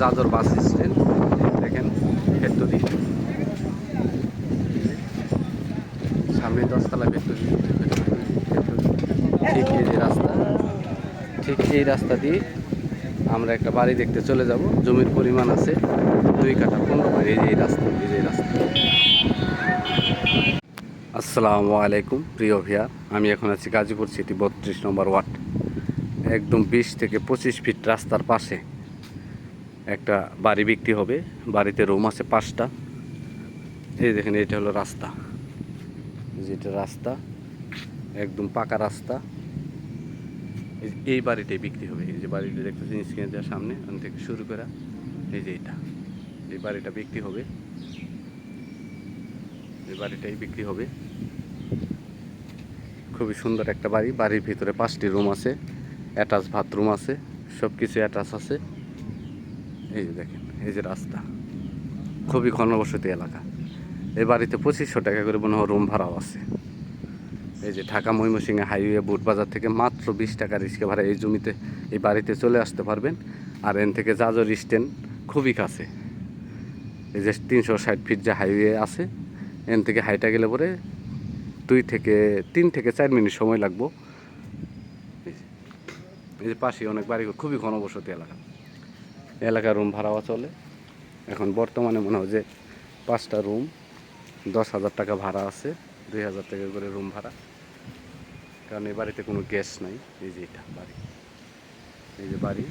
জাদর bus stand. দেখেন factory, সামনে 10 তলা ফ্যাক্টরি। ঠিক এই যে রাস্তা, ঠিক এই রাস্তা দিয়ে আমরা একটা বাড়ি দেখতে চলে যাব। জমির পরিমাণ আছে 2 কাঠা 15 পয়েন্ট। এই যে এই রাস্তা, এই যে এই রাস্তা। আসসালামু আলাইকুম প্রিয় ভিয়া, আমি এখন আছি গাজীপুর সিটি 32 নম্বর ওয়ার্ড। একদম 20 থেকে 25 ফিট রাস্তার পাশে একটা বাড়ি বিক্রি হবে। বাড়িতে রুম আছে 5টা। এই দেখেন, এটা হলো রাস্তা, যেটা রাস্তা একদম পাকা রাস্তা। এই বাড়িটাই বিক্রি হবে। এই যে বাড়িটা দেখতেছেন স্ক্রিনে দেওয়ার সামনে, ওখান থেকে শুরু করে এই যে এটা, এই বাড়িটা বিক্রি হবে। এই বাড়িটাই বিক্রি হবে। খুবই সুন্দর একটা বাড়ি। বাড়ির ভিতরে 5টি রুম আছে, অ্যাটাচ বাথরুম আছে, সব কিছু অ্যাটাচ আছে। এই যে দেখেন, এই যে রাস্তা, খুবই ঘনবসতি এলাকা। এই বাড়িতে 2500 টাকা করে মনে হয় রুম ভাড়াও আছে। এই যে ঢাকা ময়মনসিংহ হাইওয়ে বুটবাজার থেকে মাত্র 20 টাকা রিক্সা ভাড়া এই জমিতে, এই বাড়িতে চলে আসতে পারবেন। আর এন থেকে জাজর স্ট্যান্ড খুবই কাছে। এই যে 360 ফিট যে হাইওয়ে আছে, এন থেকে হাইটা গেলে পরে 3 থেকে 4 মিনিট সময় লাগবো। এই যে পাশে অনেক বাড়ি, খুবই ঘনবসতি এলাকা। এলাকার রুম ভাড়াও চলে। এখন বর্তমানে মনে হয় যে 5টা রুম 10,000 টাকা ভাড়া আছে, 2,000 টাকা করে রুম ভাড়া। কারণ এই বাড়িতে কোনো গ্যাস নাই। এই যে এটা বাড়ি, এই যে বাড়ি।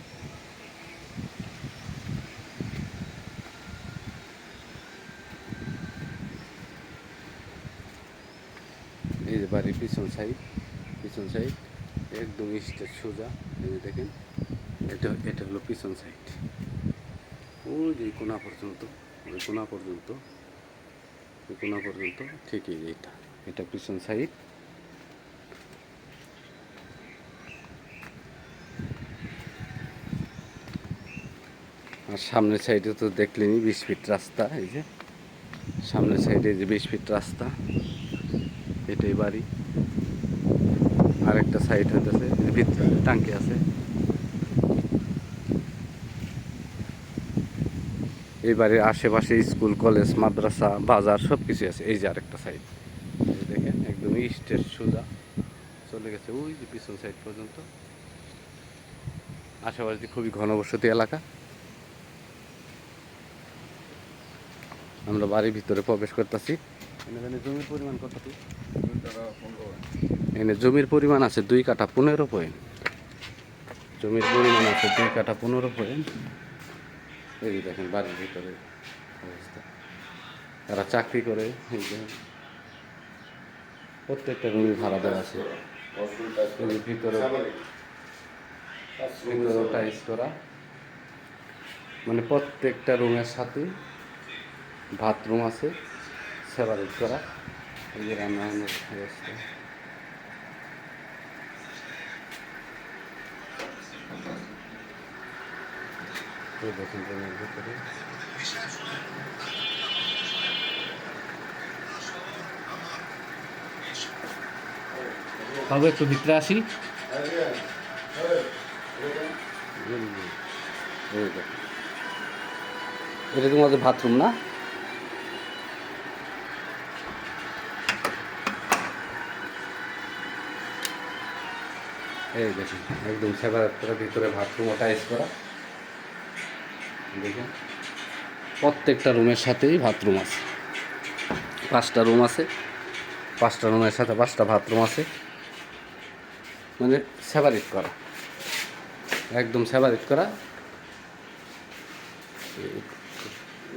এই যে বাড়ির পিছন সাইড, পিছন সাইড একদম স্ট্রেট সোজা। এই যে দেখেন, এটা হলো পিছন সাইড। ওই যে কোনা পর্যন্ত, ওই কোনা পর্যন্ত, ওই কোনা পর্যন্ত ঠিক এই যে এটা পিছন সাইড। আর সামনের সাইডে তো দেখলেনি 20 ফিট রাস্তা। এই যে সামনের সাইডে যে 20 ফিট রাস্তা, এটাই বাড়ি। আরেকটা সাইড হইতেছে, ভিতরে টাঙ্কি আছে। এই বাড়ির আশেপাশে স্কুল, কলেজ, মাদ্রাসা, বাজার সব কিছু আছে। এই যে আরেকটা সাইড, দেখেন একদম স্ট্রেট সোজা চলে গেছে ওই যে পিছন সাইড পর্যন্ত। আশেপাশে খুবই ঘনবসতি এলাকা। আমরা বাড়ির ভিতরে প্রবেশ করতেছি। জমির পরিমাণ কত? এখানে জমির পরিমাণ আছে 2 কাঠা 15 পয়েন্ট। জমির পরিমাণ আছে 2 কাঠা 15 পয়েন্ট। এই যে দেখেন বাড়ির ভিতরে অবস্থা। তারা চাকরি করে। এই যে প্রত্যেকটা রুমই ভাড়া দেওয়া আছে। ভিতরে টাইলস করা, মানে প্রত্যেকটা রুমের সাথে বাথরুম আছে, সেপারেট করা। এই যে রান্নাবান্নার ব্যবস্থা। দেখেন রুমের ভিতরে হবে। একটু ভিতরে আসি। এটা তোমাদের বাথরুম না? এই দেখুন একদম সেপারেট করা, ভিতরে বাথরুম টাইলস করা। দেখুন প্রত্যেকটা রুমের সাথেই বাথরুম আছে। 5টা রুম আছে, 5টা রুমের সাথে 5টা বাথরুম আছে। মানে সেপারেট করা, একদম সেপারেট করা।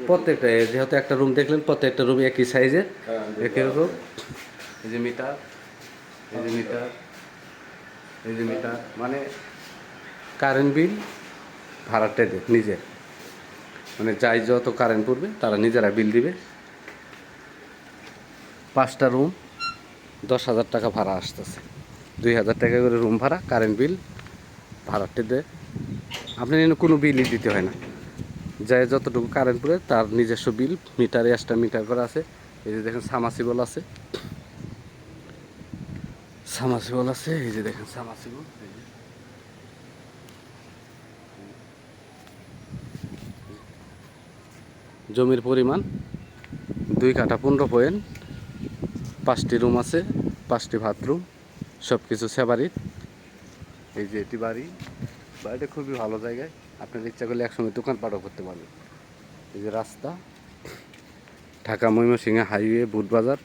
প্রত্যেকটা যেহেতু একটা রুম দেখলেন, প্রত্যেকটা রুম একই সাইজের, একই রকম। এই যে মিটার, এই যে মিটার, এই যে মিটার, মানে কারেন্ট বিল ভাড়াটা দেয় নিজের, মানে যাই যত কারেন্ট পড়বে তারা নিজেরা বিল দিবে। 5টা রুম 10,000 টাকা ভাড়া আসতেছে। 2,000 টাকা করে রুম ভাড়া, কারেন্ট বিল ভাড়াটা দেয়। আপনি কোনো বিলই দিতে হয় না, যাই যতটুকু কারেন্ট পড়ে তার নিজস্ব বিল। মিটারে এক্সট্রা মিটার করা আছে। এই যে দেখেন সামাসিবল আছে, সামাসিবল আছে। এই যে দেখেন সামাসিবল, জমির পরিমাণ 2 কাঠা 15 পয়েন্ট, 5টি রুম আছে, 5টি বাথরুম, সব কিছু সেপারেট। এই যে এটি বাড়িটা খুবই ভালো জায়গায়, আপনার ইচ্ছা করলে একসঙ্গে দোকানপাটও করতে পারবেন। এই যে রাস্তা, Dhaka Mymensingh highway Butbazar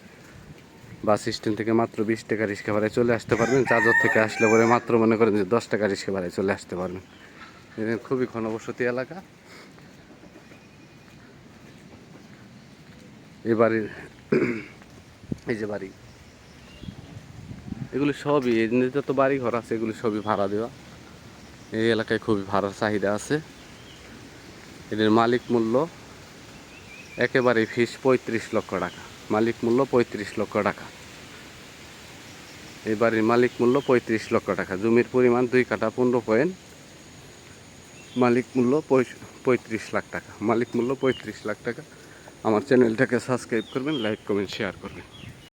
bus stand থেকে মাত্র 20 টাকা রিক্সা ভাড়ায় চলে আসতে পারবেন। চার্জার থেকে আসলে পরে মাত্র মনে করেন যে 10 টাকা রিক্সা ভাড়ায় চলে আসতে পারবেন। এখানে খুবই ঘনবসতি এলাকা। এই বাড়ির এই যে বাড়ি, এগুলি সবই এই যত বাড়ি ঘর আছে এগুলি সবই ভাড়া দেওয়া। এই এলাকায় খুবই ভাড়ার চাহিদা আছে। এদের মালিক মূল্য একেবারে ফিস 35 লক্ষ টাকা, মালিক মূল্য 35 লক্ষ টাকা। এই বাড়ির মালিক মূল্য 35 লক্ষ টাকা। জমির পরিমাণ 2 কাঠা 15 পয়েন্ট, মালিক মূল্য 35 লাখ টাকা। মালিক মূল্য 35 লাখ টাকা। আমার চ্যানেলটাকে সাবস্ক্রাইব করবেন, লাইক কমেন্ট শেয়ার করবেন।